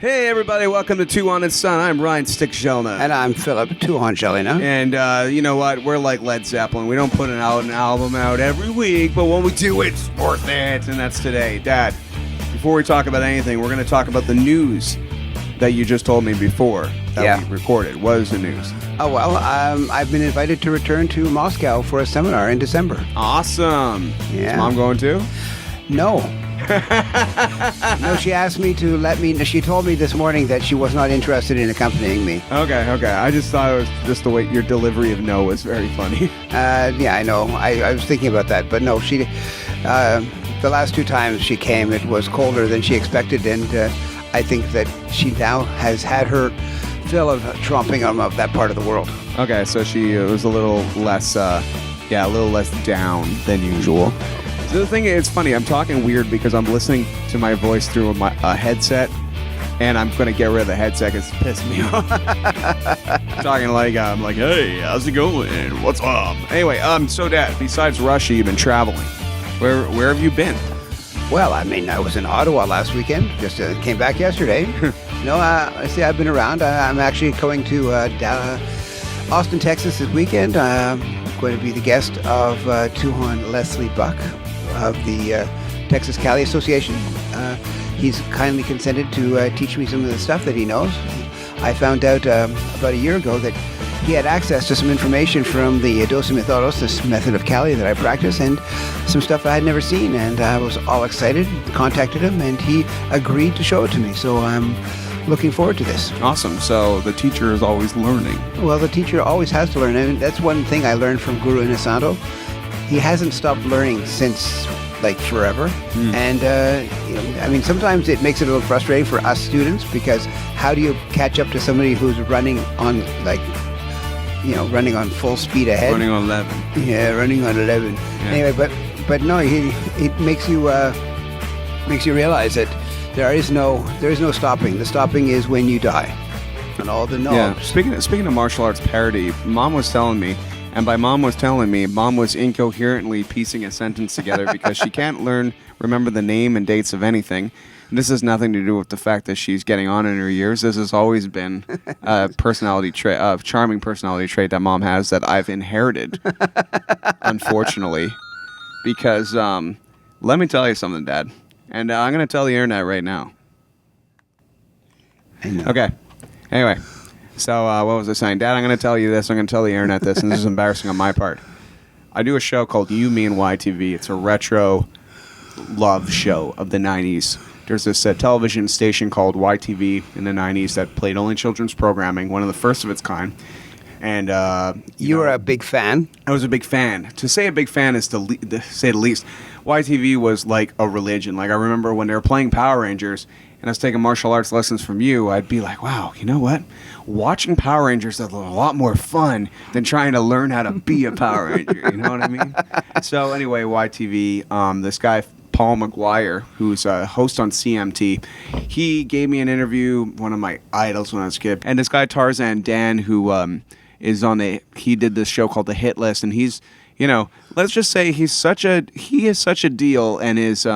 Hey everybody, welcome to Tuhon And Son. I'm Ryan Gelinas. And I'm Philip Tuhon Gelinas. And you know what? We're like Led Zeppelin. We don't put an album out every week, but when we do, it's worth it. And that's today. Dad, before we talk about anything, we're going to talk about the news that you just told me before that we recorded. What is the news? Oh, well, I've been invited to return to Moscow for a seminar in December. Awesome. Yeah. Is Mom going too? No. No, she asked me to she told me this morning that she was not interested in accompanying me. Okay. I just thought it was just the way your delivery of no was very funny. Yeah, I know. I was thinking about that, but no, she. The last two times she came, it was colder than she expected, and I think that she now has had her fill of tromping on that part of the world. Okay, so she was a little less down than usual. So the thing is, it's funny, I'm talking weird because I'm listening to my voice through a headset, and I'm going to get rid of the headset because it's pissing me off. Talking like, I'm like, hey, how's it going? What's up? Anyway, so Dad, besides Russia, you've been traveling. Where have you been? Well, I mean, I was in Ottawa last weekend, just came back yesterday. See, I've been around. I'm actually going to Austin, Texas this weekend. I'm going to be the guest of Tuhon Leslie Buck of the Texas Cali Association. He's kindly consented to teach me some of the stuff that he knows. I found out about a year ago that he had access to some information from the dosimethodos, this method of Cali that I practice, and some stuff I had never seen, and I was all excited, contacted him, and he agreed to show it to me. So I'm looking forward to this. Awesome. So the teacher is always learning. Well, the teacher always has to learn. I mean, that's one thing I learned from Guru Inosanto. He hasn't stopped learning since, like, forever. And, I mean, sometimes it makes it a little frustrating for us students because how do you catch up to somebody who's running on, running on full speed ahead? Running on 11. Yeah, running on 11. Yeah. Anyway, but no, it makes you realize that there is no stopping. The stopping is when you die. And all the knobs. Yeah. Speaking of martial arts parody, Mom was telling me, and by Mom was telling me, Mom was incoherently piecing a sentence together because she can't remember the name and dates of anything. And this has nothing to do with the fact that she's getting on in her years. This has always been a charming personality trait that Mom has that I've inherited, unfortunately. Because let me tell you something, Dad. And I'm going to tell the internet right now. I know. Okay. Anyway. So what was I saying? Dad, I'm going to tell you this. I'm going to tell the internet this, and this is embarrassing on my part. I do a show called You, Me, and YTV. It's a retro love show of the 90s. There's this television station called YTV in the 90s that played only children's programming, one of the first of its kind. And you were a big fan? I was a big fan. To say a big fan is to say the least. YTV was like a religion. Like, I remember when they were playing Power Rangers and I was taking martial arts lessons from you, I'd be like, wow, you know what? Watching Power Rangers is a lot more fun than trying to learn how to be a Power Ranger. You know what I mean? So anyway, YTV, this guy, Paul McGuire, who's a host on CMT, he gave me an interview, one of my idols when I was a kid. And this guy, Tarzan Dan, who he did this show called The Hit List, and he's, let's just say he is such a deal, and his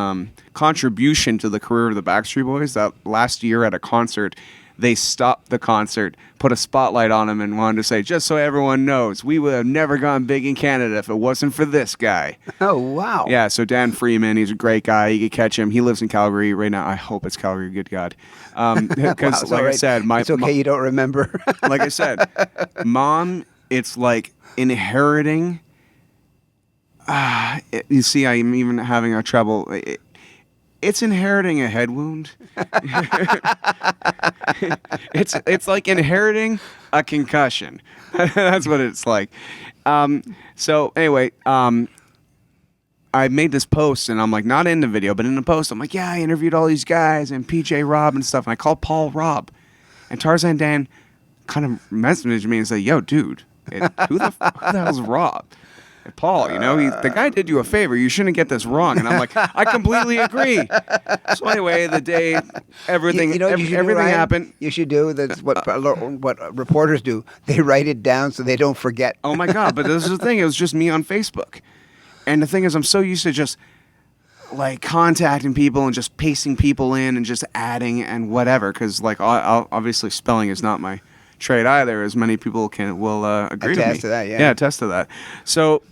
contribution to the career of the Backstreet Boys that last year at a concert, they stopped the concert, put a spotlight on him, and wanted to say, just so everyone knows, we would have never gone big in Canada if it wasn't for this guy. Oh, wow. Yeah, so Dan Freeman, he's a great guy. You can catch him. He lives in Calgary right now. I hope it's Calgary, good God. Because, wow, I said, it's okay you don't remember. Like I said, Mom, it's like inheriting. You see, I'm even having a trouble. It's inheriting a head wound. It's like inheriting a concussion. That's what it's like. So anyway, I made this post, and I'm like, not in the video, but in the post, I'm like, yeah, I interviewed all these guys and PJ Rob and stuff, and I called Paul Rob, and Tarzan Dan kind of messaged me and said, yo, dude, who the hell's Rob? Paul, the guy did you a favor. You shouldn't get this wrong. And I'm like, I completely agree. So anyway, the day everything happened. You should do that's what reporters do. They write it down so they don't forget. Oh my God! But this is the thing. It was just me on Facebook, and the thing is, I'm so used to just like contacting people and just pasting people in and just adding and whatever. Because like obviously spelling is not my trade either, as many people will agree to me. Attest to that, yeah. Yeah, attest to that. So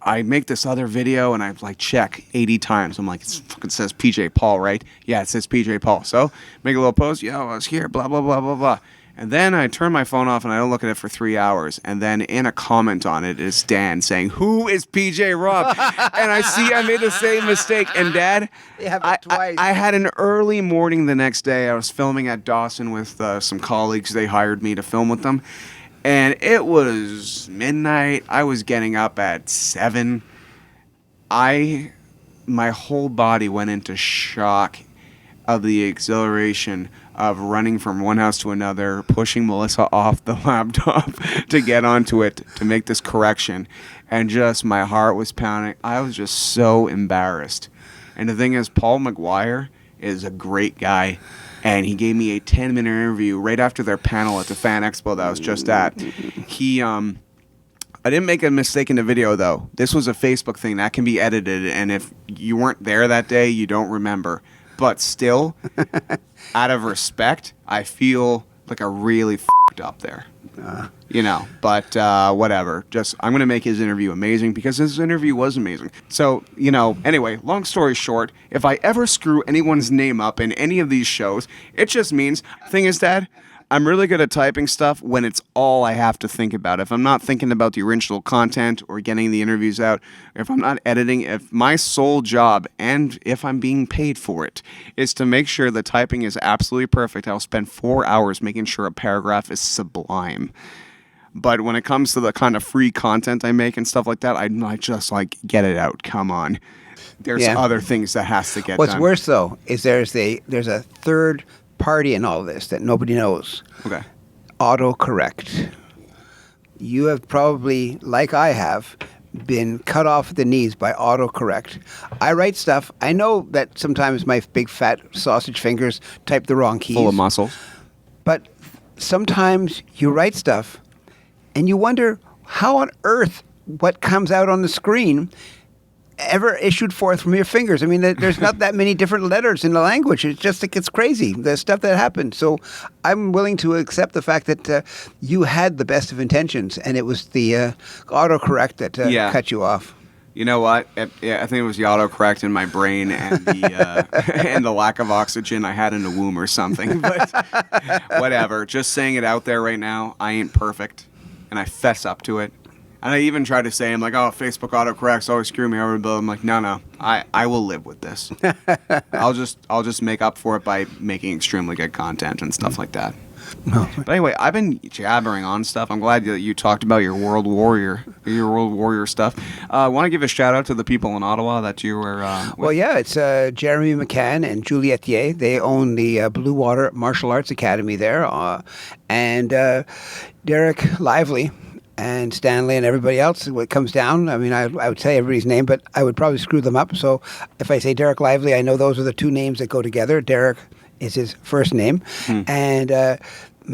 I make this other video and I like check 80 times. I'm like, it fucking says PJ Paul, right? Yeah, it says PJ Paul. So make a little post. Yo, I was here, blah, blah, blah, blah, blah. And then I turn my phone off and I don't look at it for 3 hours. And then in a comment on it is Dan saying, "Who is PJ Rob?" And I see I made the same mistake. And Dad, It happened twice. I had an early morning the next day. I was filming at Dawson with some colleagues. They hired me to film with them. And it was midnight. I was getting up at 7. My whole body went into shock of the exhilaration of running from one house to another, pushing Melissa off the laptop to get onto it to make this correction. And just my heart was pounding. I was just so embarrassed. And the thing is, Paul McGuire is a great guy. And he gave me a 10-minute interview right after their panel at the Fan Expo that I was just at. I didn't make a mistake in the video, though. This was a Facebook thing that can be edited, and if you weren't there that day, you don't remember. But still, out of respect, I feel like I really f***ed up there. But whatever. I'm going to make his interview amazing because his interview was amazing. So, anyway, long story short, if I ever screw anyone's name up in any of these shows, it just means, thing is, Dad, I'm really good at typing stuff when it's all I have to think about. If I'm not thinking about the original content or getting the interviews out, if I'm not editing, if my sole job, and if I'm being paid for it, is to make sure the typing is absolutely perfect, I'll spend 4 hours making sure a paragraph is sublime. But when it comes to the kind of free content I make and stuff like that, I just like, get it out. Come on. There's other things that has to get done. What's worse, though, is there's a third party in all this that nobody knows. Okay. Autocorrect. You have probably, like I have, been cut off at the knees by autocorrect. I write stuff. I know that sometimes my big fat sausage fingers type the wrong keys. Full of muscles. But sometimes you write stuff and you wonder how on earth what comes out on the screen ever issued forth from your fingers. I mean, there's not that many different letters in the language. It's just like it's crazy, the stuff that happened. So I'm willing to accept the fact that you had the best of intentions, and it was the autocorrect that cut you off. You know what? I think it was the autocorrect in my brain and the and the lack of oxygen I had in the womb or something. But whatever. Just saying it out there right now, I ain't perfect, and I fess up to it. And I even try to say, I'm like, oh, Facebook autocorrects always screw me over, but I'm like, no, I will live with this. I'll just make up for it by making extremely good content and stuff like that. No. But anyway, I've been jabbering on stuff. I'm glad that you talked about your World Warrior stuff. I want to give a shout out to the people in Ottawa that you were with. Well, yeah, it's Jeremy McCann and Juliette Ye. They own the Blue Water Martial Arts Academy there. And Derek Lively and Stanley and everybody else, what comes down, I mean, I would say everybody's name, but I would probably screw them up. So if I say Derek Lively, I know those are the two names that go together. Derek is his first name. And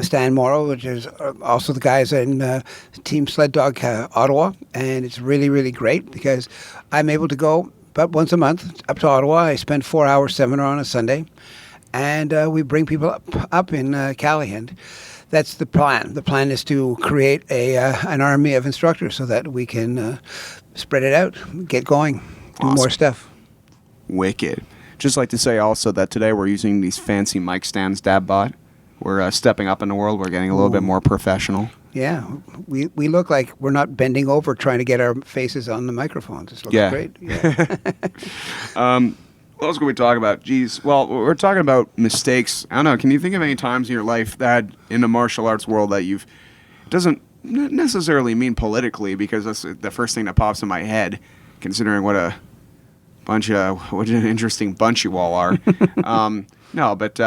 Stan Morrow, which is also the guys in Team Sled Dog Ottawa. And it's really, really great because I'm able to go about once a month up to Ottawa. I spend 4-hour seminar on a Sunday. And we bring people up in Cali. And that's the plan. The plan is to create an army of instructors so that we can spread it out, get going, do more stuff. Wicked. Just like to say also that today we're using these fancy mic stands Dad bought. We're stepping up in the world. We're getting a little bit more professional. Yeah. We look like we're not bending over trying to get our faces on the microphones. It looks great. Yeah. What else can we talk about? Geez. Well, we're talking about mistakes. I don't know. Can you think of any times in your life that in the martial arts world that it doesn't necessarily mean politically, because that's the first thing that pops in my head, considering what an interesting bunch you all are. No, but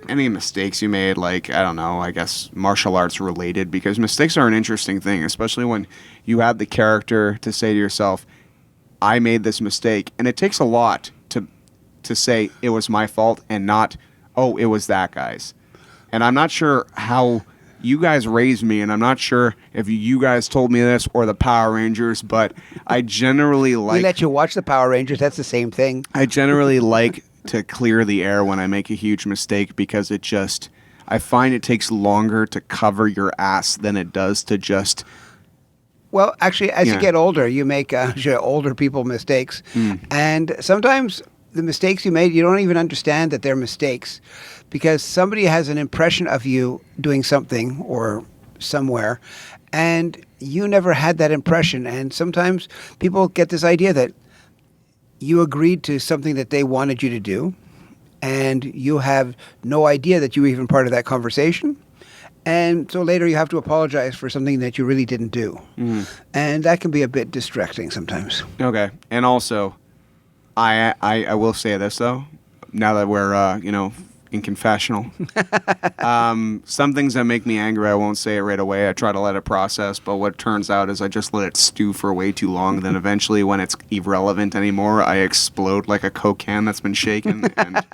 any mistakes you made, like, I don't know, I guess martial arts related, because mistakes are an interesting thing, especially when you have the character to say to yourself, I made this mistake. And it takes a lot to say it was my fault and not, oh, it was that guy's. And I'm not sure how you guys raised me, and I'm not sure if you guys told me this or the Power Rangers, but I generally We like let you watch the Power Rangers. That's the same thing. I generally like to clear the air when I make a huge mistake because I find it takes longer to cover your ass than it does to just Well, actually, as you Yeah. get older, you make older people mistakes. And sometimes the mistakes you made, you don't even understand that they're mistakes because somebody has an impression of you doing something or somewhere, and you never had that impression. And sometimes people get this idea that you agreed to something that they wanted you to do, and you have no idea that you were even part of that conversation. And so later you have to apologize for something that you really didn't do. And that can be a bit distracting sometimes. Okay. And also, I will say this though, now that we're in confessional, some things that make me angry, I won't say it right away. I try to let it process, but what turns out is I just let it stew for way too long. Then eventually, when it's irrelevant anymore, I explode like a Coke can that's been shaken. And,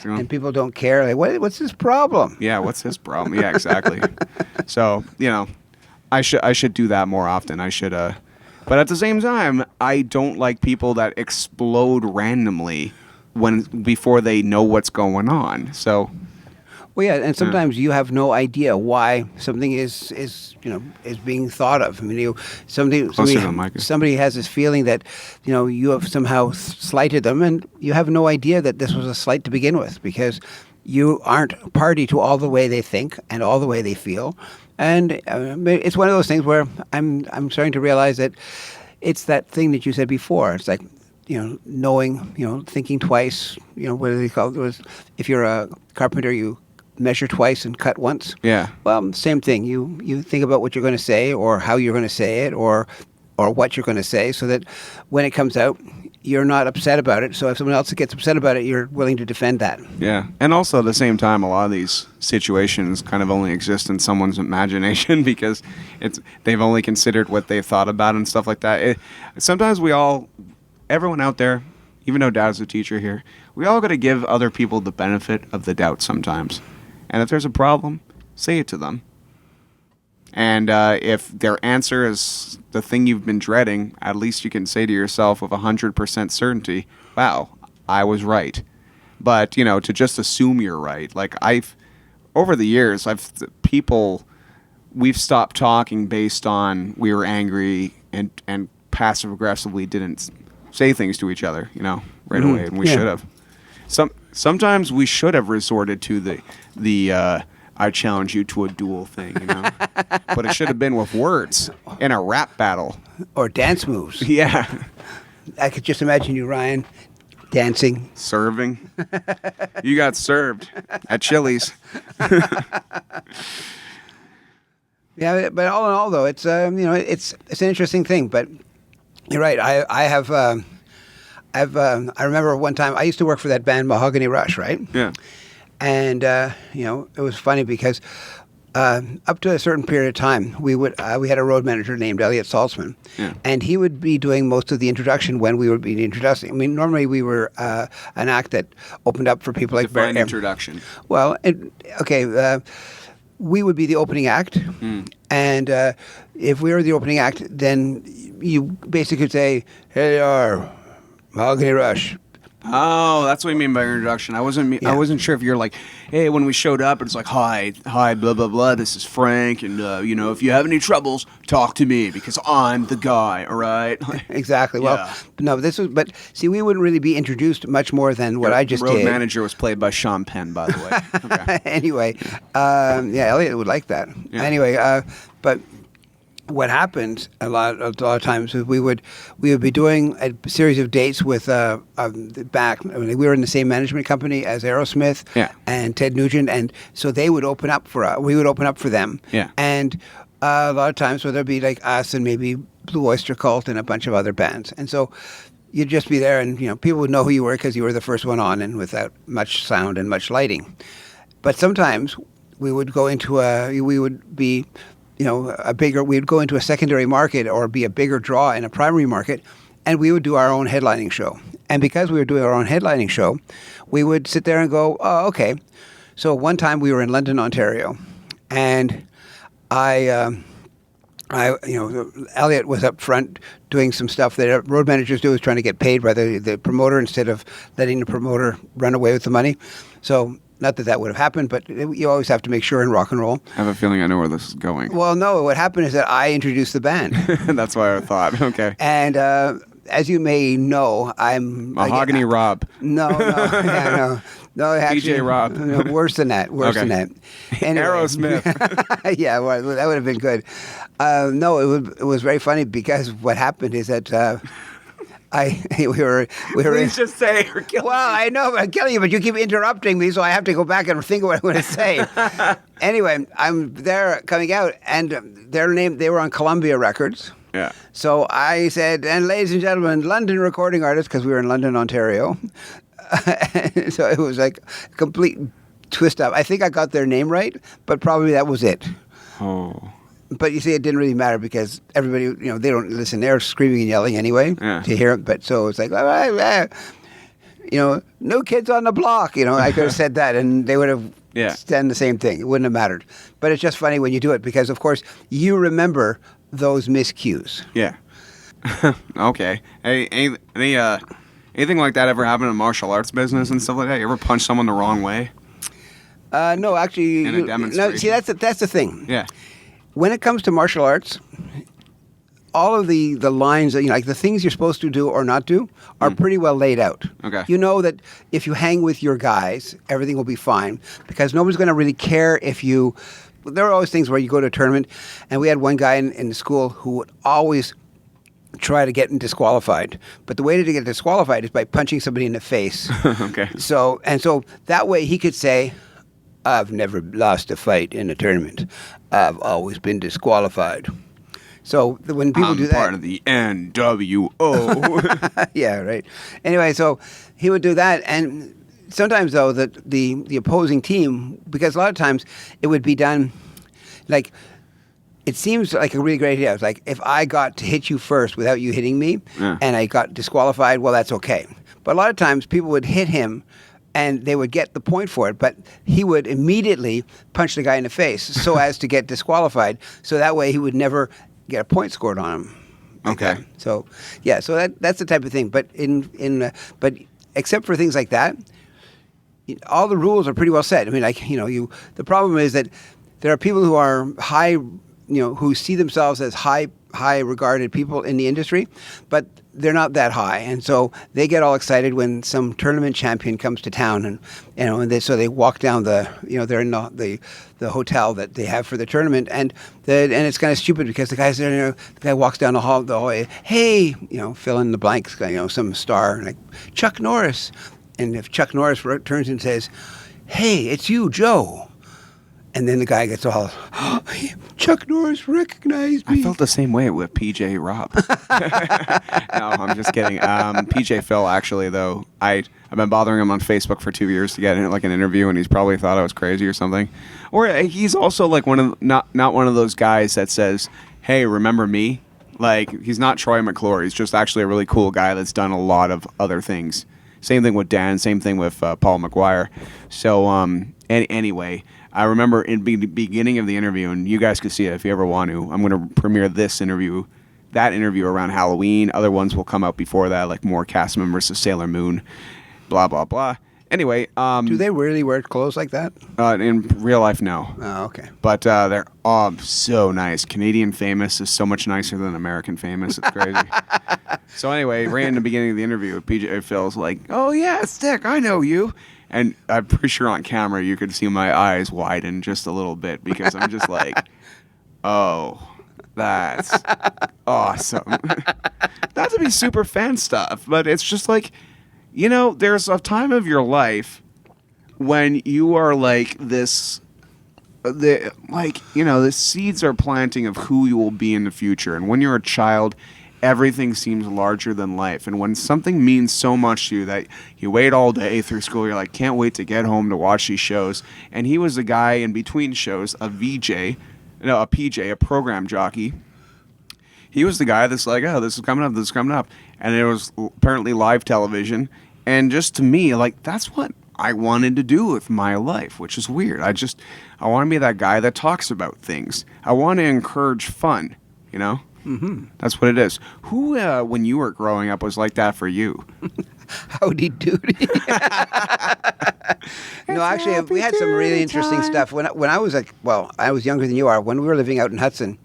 And people don't care. Like, what's his problem? yeah, what's his problem? Yeah, exactly. So I should do that more often. I should. But at the same time, I don't like people that explode randomly before they know what's going on. So Well, yeah, and sometimes you have no idea why something is being thought of. I mean, somebody has this feeling that you have somehow slighted them, and you have no idea that this was a slight to begin with because you aren't party to all the way they think and all the way they feel. And it's one of those things where I'm starting to realize that it's that thing that you said before. It's like knowing, thinking twice. What do they call it? If you're a carpenter, you measure twice and cut once. Yeah. Well, same thing. You think about what you're going to say or how you're going to say it or what you're going to say so that when it comes out, you're not upset about it. So if someone else gets upset about it, you're willing to defend that. Yeah. And also at the same time, a lot of these situations kind of only exist in someone's imagination because they've only considered what they've thought about and stuff like that. Sometimes everyone out there, even though Dad's a teacher here, we all got to give other people the benefit of the doubt sometimes. And if there's a problem, say it to them. And if their answer is the thing you've been dreading, at least you can say to yourself with 100% certainty, wow, I was right. But, to just assume you're right. Like over the years, we've stopped talking based on we were angry and passive aggressively didn't say things to each other, right away. And we should have. Sometimes we should have resorted to the I challenge you to a duel thing, but it should have been with words in a rap battle Or dance moves. Yeah, I could just imagine you, Ryan, dancing. serving. You got served at Chili's. Yeah, but all in all, though, it's it's an interesting thing. But you're right. I remember one time I used to work for that band Mahogany Rush, right? Yeah. And it was funny because up to a certain period of time, we had a road manager named Elliot Saltzman, and he would be doing most of the introduction when we would be introducing. I mean, normally we were an act that opened up for people like Define introduction. Well, we would be the opening act, and if we were the opening act, then you basically could say, "Here they are, Mahogany Rush." Oh, that's what you mean by introduction. I wasn't sure if you're like, hey, when we showed up, it's like, hi, blah blah blah. This is Frank, and if you have any troubles, talk to me because I'm the guy. All right. Exactly. Well, no, but see, we wouldn't really be introduced much more than what I just did. Road manager was played by Sean Penn, by the way. Okay. Anyway, Elliot would like that. Yeah. Anyway, but what happened a lot of times is we would be doing a series of dates with back. I mean, we were in the same management company as Aerosmith and Ted Nugent, and so they would open up for us. We would open up for them. Yeah. And a lot of times, there'd be like us and maybe Blue Oyster Cult and a bunch of other bands, and so you'd just be there, and people would know who you were because you were the first one on, and without much sound and much lighting. But sometimes we would go into we'd go into a secondary market or be a bigger draw in a primary market, and we would do our own headlining show. And because we were doing our own headlining show, we would sit there and go, oh, okay. So one time we were in London, Ontario, and Elliot was up front doing some stuff that road managers do, is trying to get paid by the promoter instead of letting the promoter run away with the money. So, not that that would have happened, but you always have to make sure in rock and roll. I have a feeling I know where this is going. Well, no, what happened is that I introduced the band. That's why I thought. Okay. And as you may know, I'm... Mahogany Rob. No, yeah, no. No, actually, PJ Rob. No, worse than that. Worse than that. Anyway. Aerosmith. Yeah, well, that would have been good. No, it was very funny because what happened is that we were. Please just say you're killing me. Well, I know I'm killing you, but you keep interrupting me, so I have to go back and think of what I'm going to say. Anyway, I'm there coming out, and they were on Columbia Records. Yeah. So I said, and ladies and gentlemen, London recording artists, because we were in London, Ontario. So it was like a complete twist up. I think I got their name right, but probably that was it. Oh. But you see, it didn't really matter because everybody, they don't listen. They're screaming and yelling anyway to hear it. But so it's like, no kids on the block. I could have said that and they would have done the same thing. It wouldn't have mattered. But it's just funny when you do it because, of course, you remember those miscues. Yeah. Okay. Anything like that ever happened in martial arts business and stuff like that? You ever punch someone the wrong way? No, actually. In a demonstration? No, see, that's the thing. Yeah. When it comes to martial arts, all of the lines, like the things you're supposed to do or not do are pretty well laid out. Okay. You know that if you hang with your guys, everything will be fine because nobody's going to really care if you... There are always things where you go to a tournament, and we had one guy in the school who would always try to get disqualified. But the way to get disqualified is by punching somebody in the face. Okay. So that way he could say, I've never lost a fight in a tournament. I've always been disqualified. So when people do that... I'm part of the NWO. Yeah, right. Anyway, so he would do that, and sometimes, though, the opposing team, because a lot of times it would be done, like, it seems like a really great idea. It's like, if I got to hit you first without you hitting me, and I got disqualified, well, that's okay. But a lot of times people would hit him, and they would get the point for it, but he would immediately punch the guy in the face so as to get disqualified. So that way he would never get a point scored on him. Okay. That. So yeah, so that's the type of thing. But but except for things like that, all the rules are pretty well set. I mean, the problem is that there are people who are high, who see themselves as high regarded people in the industry, but they're not that high, and so they get all excited when some tournament champion comes to town, and so they walk down they're in the hotel that they have for the tournament, and it's kind of stupid because the guy's there, the guy walks down the hallway, hey, fill in the blanks, some star like Chuck Norris, and if Chuck Norris turns and says, hey, it's you, Joe. And then the guy gets all, Chuck Norris recognized me. I felt the same way with PJ Rob. No, I'm just kidding. PJ Phil, actually, though, I've been bothering him on Facebook for 2 years to get an interview, and he's probably thought I was crazy or something. Or he's also like not one of those guys that says, hey, remember me? Like, he's not Troy McClure. He's just actually a really cool guy that's done a lot of other things. Same thing with Dan. Same thing with Paul McGuire. So, anyway... I remember in the beginning of the interview, and you guys could see it if you ever want to. I'm going to premiere that interview around Halloween. Other ones will come out before that, like more cast members of Sailor Moon, blah, blah, blah. Anyway. Do they really wear clothes like that? In real life, no. Oh, okay. But they're so nice. Canadian Famous is so much nicer than American Famous. It's crazy. So anyway, right in the beginning of the interview, PJ Phil's like, oh, yeah, Stick, I know you. And I'm pretty sure on camera you could see my eyes widen just a little bit because I'm just like, oh, that's awesome. Not to be super fan stuff, but it's just like, there's a time of your life when you are like this, the seeds are planting of who you will be in the future. And when you're a child, everything seems larger than life. And when something means so much to you that you wait all day through school, you're like, can't wait to get home to watch these shows. And he was a guy in between shows, a PJ, a program jockey. He was the guy that's like, oh, this is coming up. And it was apparently live television. And just to me, like, that's what I wanted to do with my life, which is weird. I want to be that guy that talks about things. I want to encourage fun, you know? Mm-hmm. That's what it is. Who, when you were growing up, was like that for you? Howdy doody. No, actually, we had some really interesting stuff. When I was I was younger than you are. When we were living out in Hudson,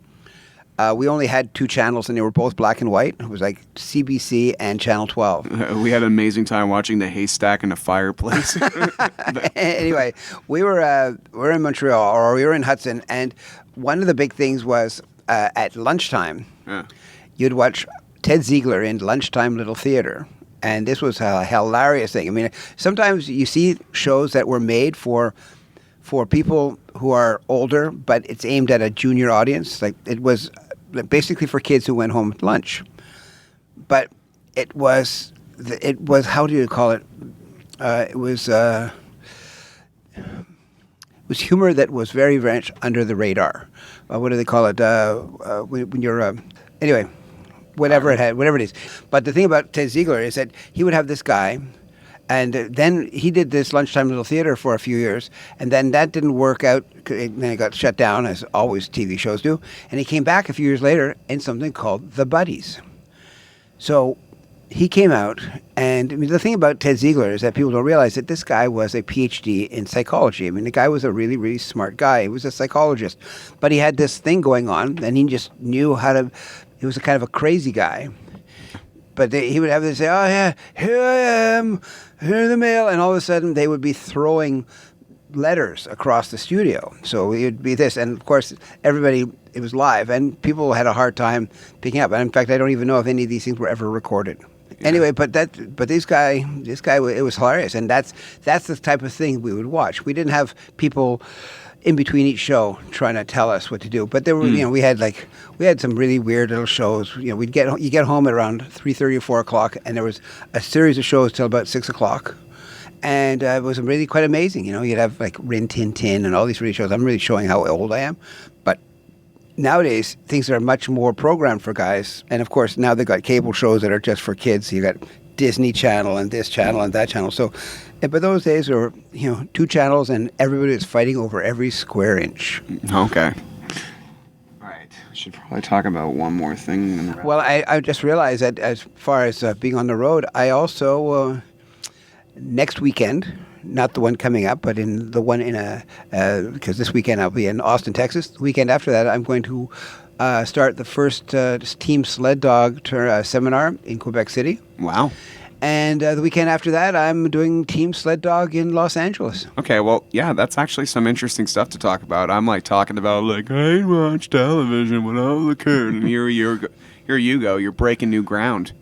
we only had 2 channels, and they were both black and white. It was like CBC and Channel 12. We had an amazing time watching the haystack in the fireplace. Anyway, we were in Montreal, or we were in Hudson, and one of the big things was at lunchtime, you'd watch Ted Ziegler in Lunchtime Little Theater. And this was a hilarious thing. I mean, sometimes you see shows that were made for people who are older, but it's aimed at a junior audience. Like, it was basically for kids who went home at lunch. But it was how do you call it? It was humor that was very, very much under the radar. What do they call it? When you're anyway. Whatever it is. But the thing about Ted Ziegler is that he would have this guy, and then he did this Lunchtime Little Theater for a few years, and then that didn't work out. Then it got shut down, as always TV shows do. And he came back a few years later in something called The Buddies. So he came out, and I mean, the thing about Ted Ziegler is that people don't realize that this guy was a PhD in psychology. I mean, the guy was a really, really smart guy. He was a psychologist. But he had this thing going on, and he just knew how to... He was a kind of a crazy guy, but he would have to say, "Oh yeah, here I am, here's the mail," and all of a sudden they would be throwing letters across the studio. So it would be this, and of course everybody. It was live, and people had a hard time picking up. And in fact, I don't even know if any of these things were ever recorded. Yeah. Anyway, but this guy, it was hilarious, and that's the type of thing we would watch. We didn't have people in between each show trying to tell us what to do. But there were, we had some really weird little shows. You know, you get home at around 3:30 or 4 o'clock, and there was a series of shows till about 6 o'clock. And it was really quite amazing. You know, you'd have like Rin Tin Tin and all these really shows. I'm really showing how old I am. But nowadays, things are much more programmed for guys. And of course, now they've got cable shows that are just for kids. You got Disney Channel and this channel and that channel. So, but those days were, 2 channels, and everybody was fighting over every square inch. Okay. All right. I should probably talk about one more thing. Well, I just realized that as far as being on the road, I also, next weekend, not the one coming up, but in the one because this weekend I'll be in Austin, Texas. The weekend after that, I'm going to start the first Team Sled Dog seminar in Quebec City. Wow. And the weekend after that, I'm doing Team Sled Dog in Los Angeles. Okay, well, yeah, that's actually some interesting stuff to talk about. I'm like talking about I watch television when I was a kid, and here you go, you're breaking new ground.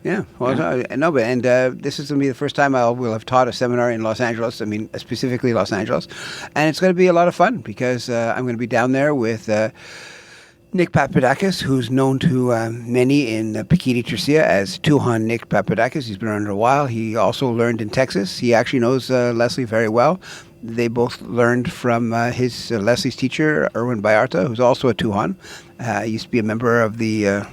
Yeah, well, no, but this is going to be the first time I will have taught a seminar in Los Angeles. I mean, specifically Los Angeles, and it's going to be a lot of fun because I'm going to be down there with Nick Papadakis, who's known to many in Pikiti Tercia as Tuhon Nick Papadakis. He's been around a while. He also learned in Texas. He actually knows Leslie very well. They both learned from Leslie's teacher, Erwin Bayarta, who's also a Tuhon. He used to be a member of the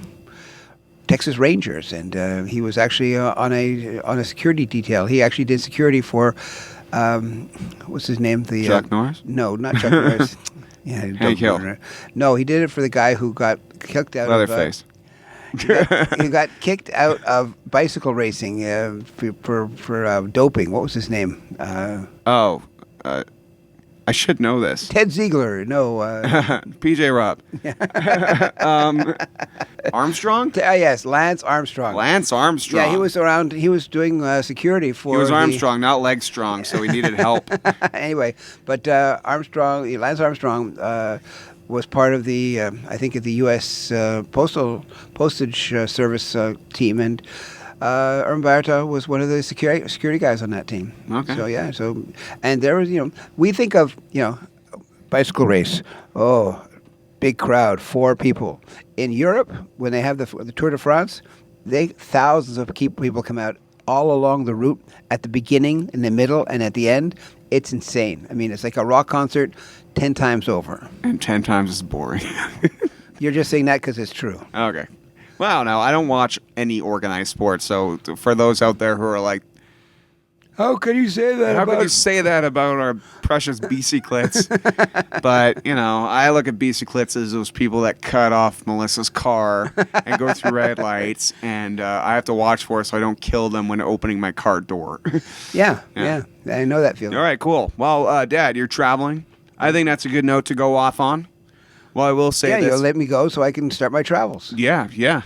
Texas Rangers, and he was actually on a security detail. He actually did security for what's his name? Chuck Norris? No, not Chuck Norris. Yeah, Hank Hill. No, he did it for the guy who got kicked out Leatherface. He got kicked out of bicycle racing for doping. What was his name? I should know this. Ted Ziegler. No. PJ Robb. Armstrong? Yes, Lance Armstrong. Lance Armstrong. Yeah, he was around. He was doing security for. He was Armstrong, not leg strong, so he needed help. Anyway, but Lance Armstrong was part of the, I think, of the U.S. Postage Service team, and Erwin Bayarta was one of the security guys on that team. Okay. So yeah, and there was, we think of, bicycle race. Oh, big crowd, 4 people. In Europe, when they have the Tour de France, thousands of people come out all along the route at the beginning, in the middle, and at the end. It's insane. I mean, it's like a rock concert 10 times over. And 10 times as boring. You're just saying that because it's true. Okay. Well, no, I don't watch any organized sports. So for those out there who are like, How can you say that? How could you say that about our precious bicyclettes? But, I look at bicyclettes as those people that cut off Melissa's car and go through red lights, and I have to watch for it so I don't kill them when opening my car door. Yeah. I know that feeling. All right, cool. Well, Dad, you're traveling. I think that's a good note to go off on. Well, I will say this. You'll let me go so I can start my travels. Yeah.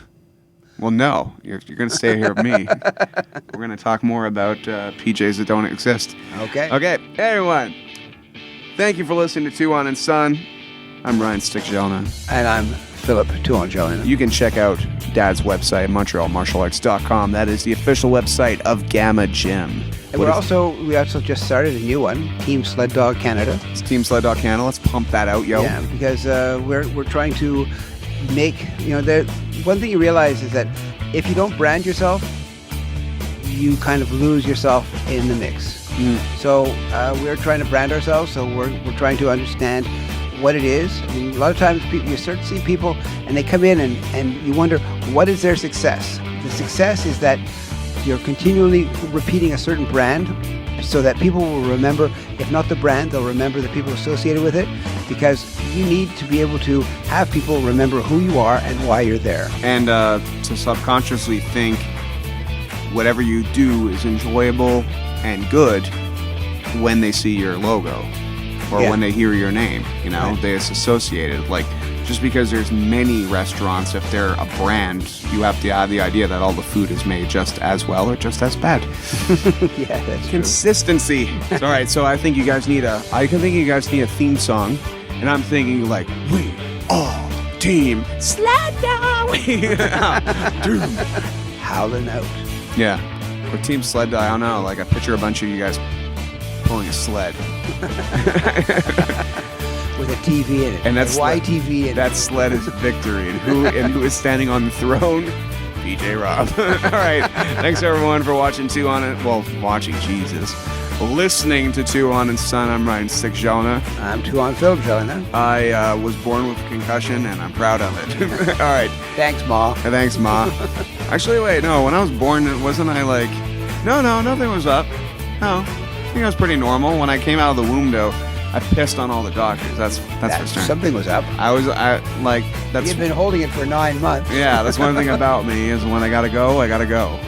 Well, no, you're going to stay here with me. We're going to talk more about PJs that don't exist. Okay. Okay, hey, everyone. Thank you for listening to Tuhon and Son. I'm Ryan Gelinas. And I'm Philip Tuhon Gelinas. You can check out Dad's website, MontrealMartialArts.com. That is the official website of Gamma Gym. And we also just started a new one, Team Sled Dog Canada. It's Team Sled Dog Canada. Let's pump that out, yo. Yeah, because we're trying to make, one thing you realize is that if you don't brand yourself, you kind of lose yourself in the mix. So we're trying to brand ourselves, so we're trying to understand what it is. I mean, a lot of times you start to see people and they come in and you wonder, what is their success? The success is that you're continually repeating a certain brand so that people will remember, if not the brand, they'll remember the people associated with it, because you need to be able to have people remember who you are and why you're there. And to subconsciously think whatever you do is enjoyable and good when they see your logo or when they hear your name, Right. They associate it. Like, just because there's many restaurants, if they're a brand, you have to have the idea that all the food is made just as well or just as bad. Yeah, that's Consistency. All right, so I think you guys need a theme song, and I'm thinking like, we are Team Sled Dog. Dude. Howling out. Yeah. Or Team Sled Dog, I don't know. Like, I picture a bunch of you guys pulling a sled. With a TV in it. And that's YTV in it. That sled is victory. And who is standing on the throne? PJ Rob. All right. Thanks, everyone, for watching listening to Tuhon and Son. I'm Ryan Gelinas. I'm Tuhon Philip Gelinas. I was born with a concussion, and I'm proud of it. All right. Thanks, Ma. Thanks, Ma. Actually, wait, no. When I was born, wasn't I like... No, nothing was up. No. I think I was pretty normal. When I came out of the womb, though, I pissed on all the doctors. That's for sure. Something was up. That's... You've been holding it for 9 months. Yeah, that's one thing about me, is when I gotta go, I gotta go.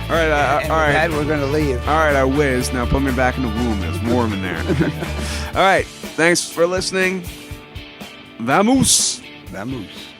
All right, all right. Dad, we're going to leave. All right, I whizzed. Now put me back in the womb. It's warm in there. All right, thanks for listening. Vamos. Vamos.